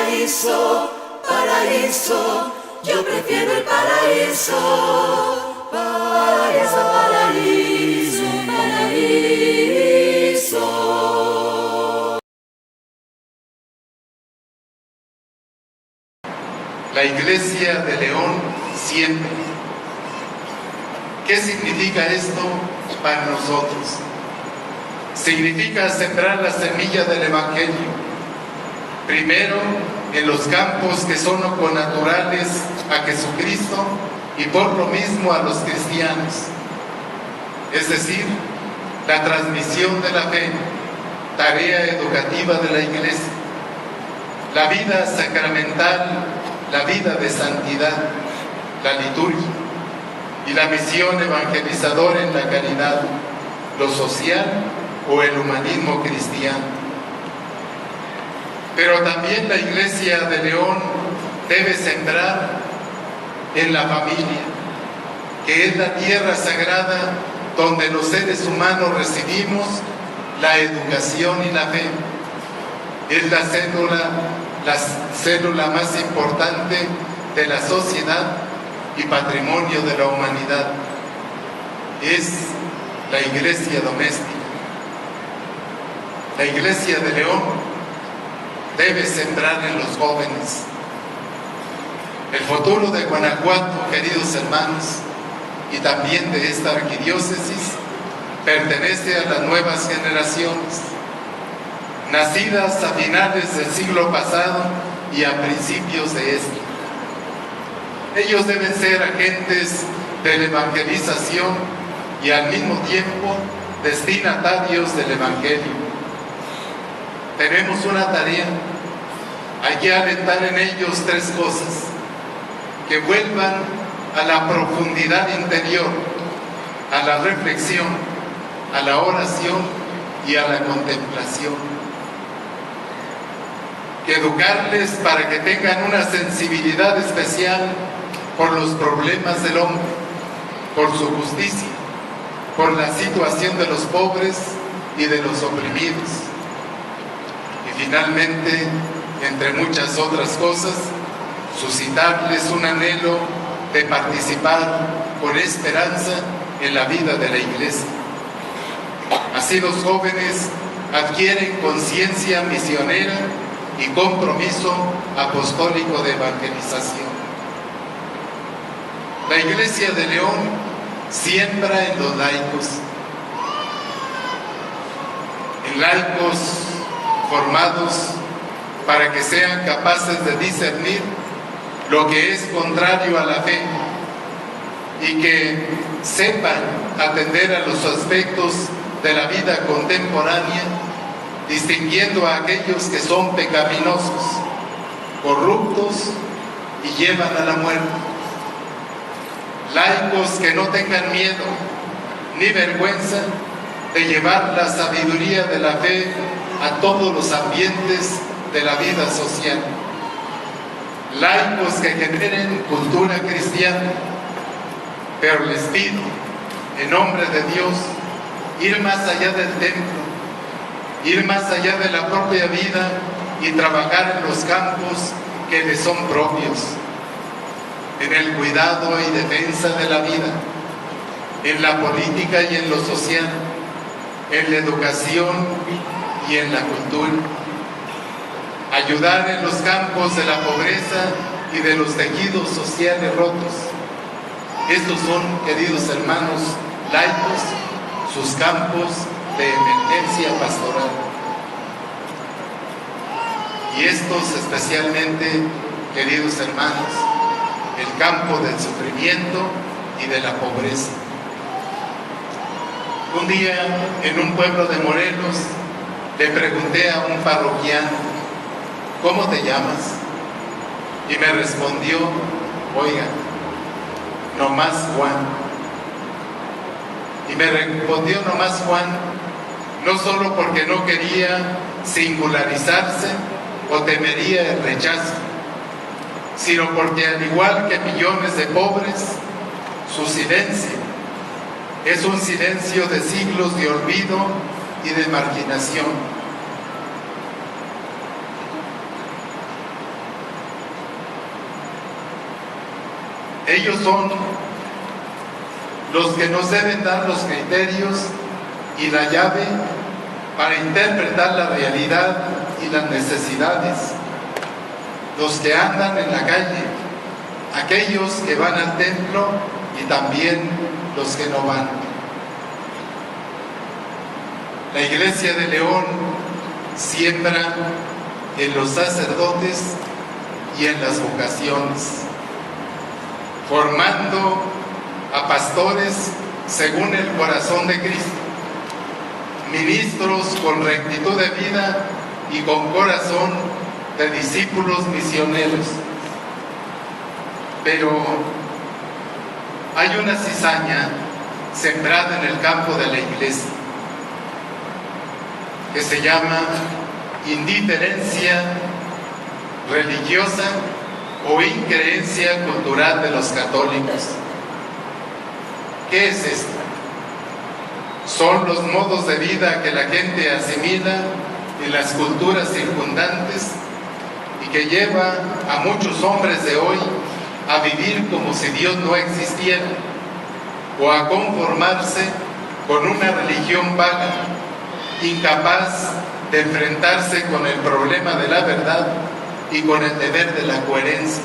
paraíso, paraíso, yo prefiero el paraíso, paraíso, paraíso, paraíso. La Iglesia de León siempre. ¿Qué significa esto para nosotros? Significa sembrar la semilla del Evangelio, primero en los campos que son connaturales a Jesucristo y por lo mismo a los cristianos, es decir, la transmisión de la fe, tarea educativa de la Iglesia, la vida sacramental, la vida de santidad, la liturgia y la misión evangelizadora en la caridad, lo social o el humanismo cristiano. Pero también la Iglesia de León debe sembrar en la familia, que es la tierra sagrada donde los seres humanos recibimos la educación y la fe. Es la célula más importante de la sociedad y patrimonio de la humanidad. Es la Iglesia doméstica. La Iglesia de León debe sembrar en los jóvenes. El futuro de Guanajuato, queridos hermanos, y también de esta arquidiócesis, pertenece a las nuevas generaciones, nacidas a finales del siglo pasado y a principios de este. Ellos deben ser agentes de la evangelización y al mismo tiempo destinatarios del Evangelio. Tenemos una tarea, hay que alentar en ellos tres cosas: que vuelvan a la profundidad interior, a la reflexión, a la oración y a la contemplación. Que educarles para que tengan una sensibilidad especial por los problemas del hombre, por su justicia, por la situación de los pobres y de los oprimidos. Y finalmente, entre muchas otras cosas, suscitarles un anhelo de participar con esperanza en la vida de la Iglesia. Así los jóvenes adquieren conciencia misionera y compromiso apostólico de evangelización. La Iglesia de León siembra en los laicos, en laicos formados para que sean capaces de discernir lo que es contrario a la fe y que sepan atender a los aspectos de la vida contemporánea, distinguiendo a aquellos que son pecaminosos, corruptos y llevan a la muerte. Laicos que no tengan miedo ni vergüenza de llevar la sabiduría de la fe a todos los ambientes de la vida social. Laicos que generen cultura cristiana, pero les pido, en nombre de Dios, ir más allá del templo, ir más allá de la propia vida y trabajar en los campos que les son propios, en el cuidado y defensa de la vida, en la política y en lo social, en la educación y en la cultura. Ayudar en los campos de la pobreza y de los tejidos sociales rotos. Estos son, queridos hermanos laicos, sus campos de emergencia pastoral. Y estos especialmente, queridos hermanos, el campo del sufrimiento y de la pobreza. Un día, en un pueblo de Morelos, le pregunté a un parroquiano: ¿cómo te llamas? Y me respondió: oiga, nomás Juan. Y me respondió nomás Juan, no solo porque no quería singularizarse o temería el rechazo, sino porque, al igual que millones de pobres, su silencio es un silencio de siglos de olvido y de marginación. Ellos son los que nos deben dar los criterios y la llave para interpretar la realidad y las necesidades. Los que andan en la calle, aquellos que van al templo y también los que no van. La Iglesia de León siembra en los sacerdotes y en las vocaciones, formando a pastores según el corazón de Cristo, ministros con rectitud de vida y con corazón de discípulos misioneros. Pero hay una cizaña sembrada en el campo de la Iglesia que se llama indiferencia religiosa o increencia cultural de los católicos. ¿Qué es esto? Son los modos de vida que la gente asimila en las culturas circundantes y que lleva a muchos hombres de hoy a vivir como si Dios no existiera o a conformarse con una religión vaga, incapaz de enfrentarse con el problema de la verdad y con el deber de la coherencia.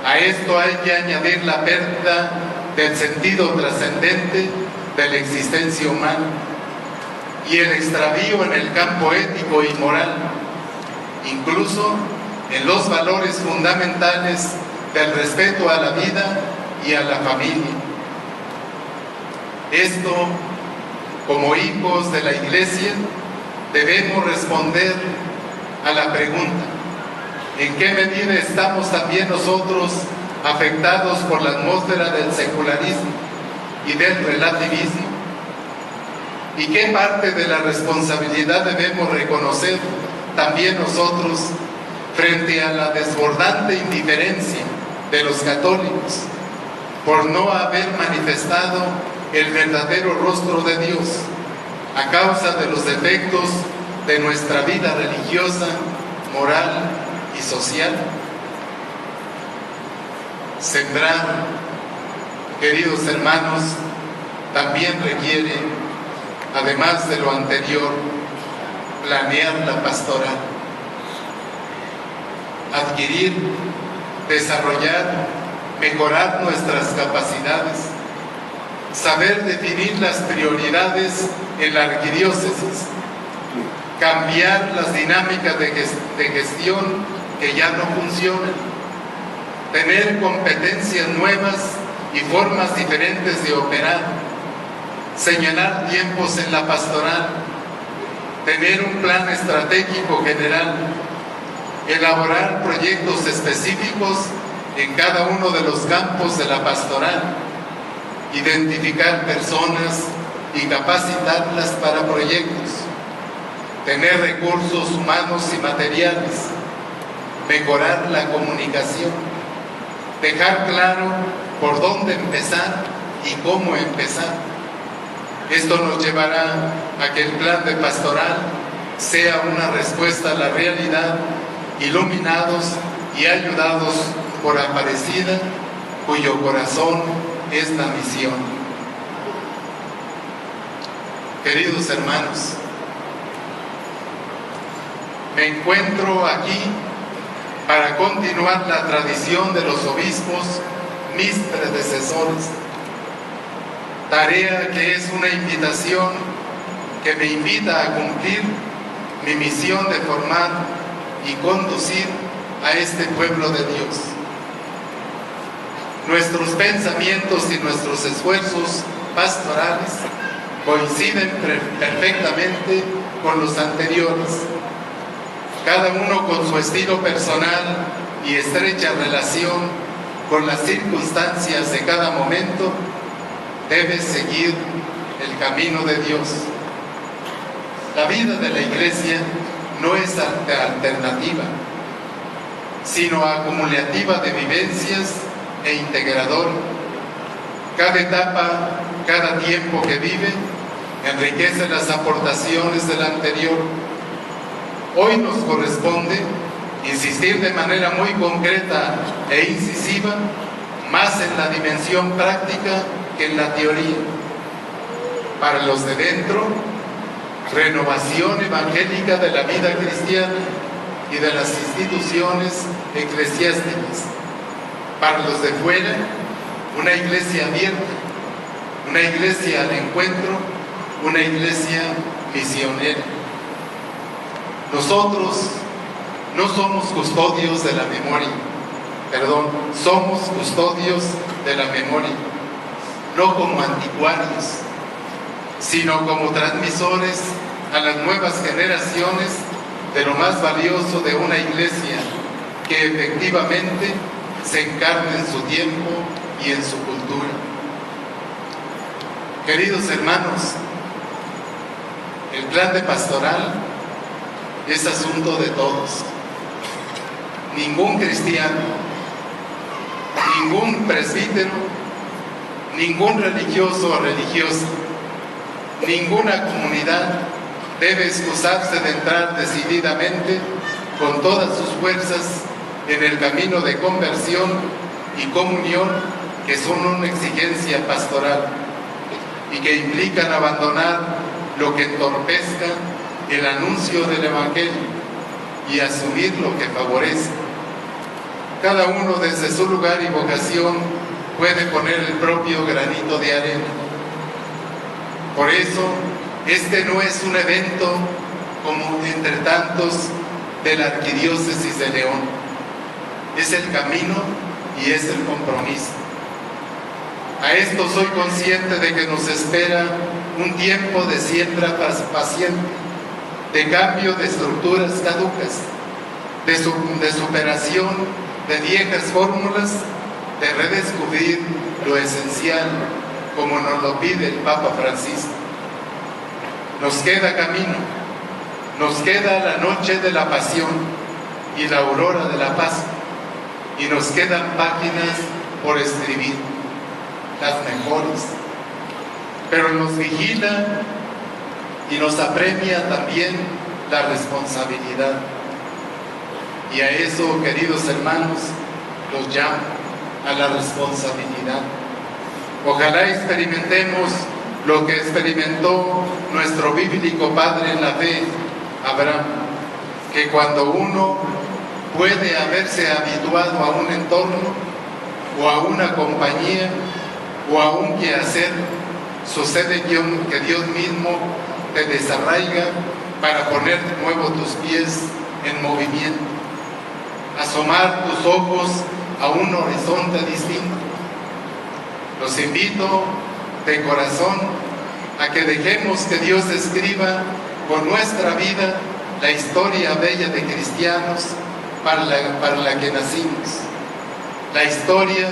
A esto hay que añadir la pérdida del sentido trascendente de la existencia humana y el extravío en el campo ético y moral, incluso en los valores fundamentales del respeto a la vida y a la familia. Esto, como hijos de la Iglesia, debemos responder a la pregunta: ¿en qué medida estamos también nosotros afectados por la atmósfera del secularismo y del relativismo? ¿Y qué parte de la responsabilidad debemos reconocer también nosotros frente a la desbordante indiferencia de los católicos por no haber manifestado el verdadero rostro de Dios a causa de los defectos de nuestra vida religiosa, moral y social? Sembrar, queridos hermanos, también requiere, además de lo anterior, planear la pastoral, adquirir, desarrollar, mejorar nuestras capacidades, saber definir las prioridades en la arquidiócesis, cambiar las dinámicas de gestión que ya no funcionan, tener competencias nuevas y formas diferentes de operar, señalar tiempos en la pastoral, tener un plan estratégico general, elaborar proyectos específicos en cada uno de los campos de la pastoral, identificar personas y capacitarlas para proyectos, tener recursos humanos y materiales, mejorar la comunicación, dejar claro por dónde empezar y cómo empezar. Esto nos llevará a que el plan de pastoral sea una respuesta a la realidad, iluminados y ayudados por Aparecida, cuyo corazón es la misión. Queridos hermanos, me encuentro aquí para continuar la tradición de los obispos, mis predecesores, tarea que es una invitación que me invita a cumplir mi misión de formar y conducir a este pueblo de Dios. Nuestros pensamientos y nuestros esfuerzos pastorales coinciden perfectamente con los anteriores, cada uno con su estilo personal y estrecha relación con las circunstancias de cada momento. Debe seguir el camino de Dios. La vida de la Iglesia no es alternativa, sino acumulativa de vivencias e integradora. Cada etapa, cada tiempo que vive, enriquece las aportaciones del anterior. Hoy nos corresponde insistir insistir de manera muy concreta e incisiva, más en la dimensión práctica que en la teoría. Para los de dentro, renovación evangélica de la vida cristiana y de las instituciones eclesiásticas. Para los de fuera, una iglesia abierta, una iglesia al encuentro, una iglesia misionera. Nosotros no somos custodios de la memoria, somos custodios de la memoria, no como anticuarios, sino como transmisores a las nuevas generaciones de lo más valioso de una iglesia que efectivamente se encarna en su tiempo y en su cultura. Queridos hermanos, el plan de pastoral es asunto de todos. Ningún cristiano, ningún presbítero, ningún religioso o religiosa, ninguna comunidad debe excusarse de entrar decididamente con todas sus fuerzas en el camino de conversión y comunión que son una exigencia pastoral y que implican abandonar lo que entorpezca el anuncio del Evangelio y asumir lo que favorece. Cada uno desde su lugar y vocación puede poner el propio granito de arena. Por eso, este no es un evento como entre tantos de la Arquidiócesis de León. Es el camino y es el compromiso. A esto soy consciente de que nos espera un tiempo de siembra paciente, de cambio de estructuras caducas, de superación de viejas fórmulas, de redescubrir lo esencial, como nos lo pide el Papa Francisco. Nos queda camino, nos queda la noche de la pasión y la aurora de la paz, y nos quedan páginas por escribir, las mejores, pero nos vigila y nos apremia también la responsabilidad. Y a eso, queridos hermanos, los llamo a la responsabilidad. Ojalá experimentemos lo que experimentó nuestro bíblico padre en la fe, Abraham, que cuando uno puede haberse habituado a un entorno o a una compañía o a un quehacer, sucede que Dios mismo te desarraiga para poner de nuevo tus pies en movimiento, asomar tus ojos a un horizonte distinto. Los invito de corazón a que dejemos que Dios escriba con nuestra vida la historia bella de cristianos para la que nacimos, la historia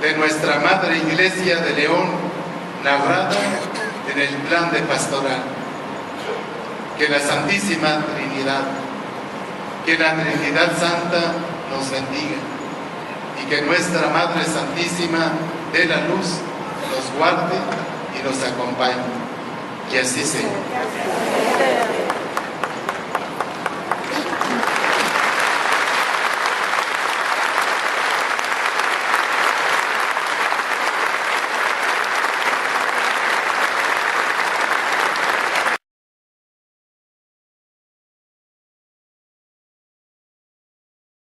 de nuestra Madre Iglesia de León, narrada en el plan de pastoral. Que la Santísima Trinidad, que la Trinidad Santa nos bendiga y que nuestra Madre Santísima de la Luz nos guarde y nos acompañe. Que así sea.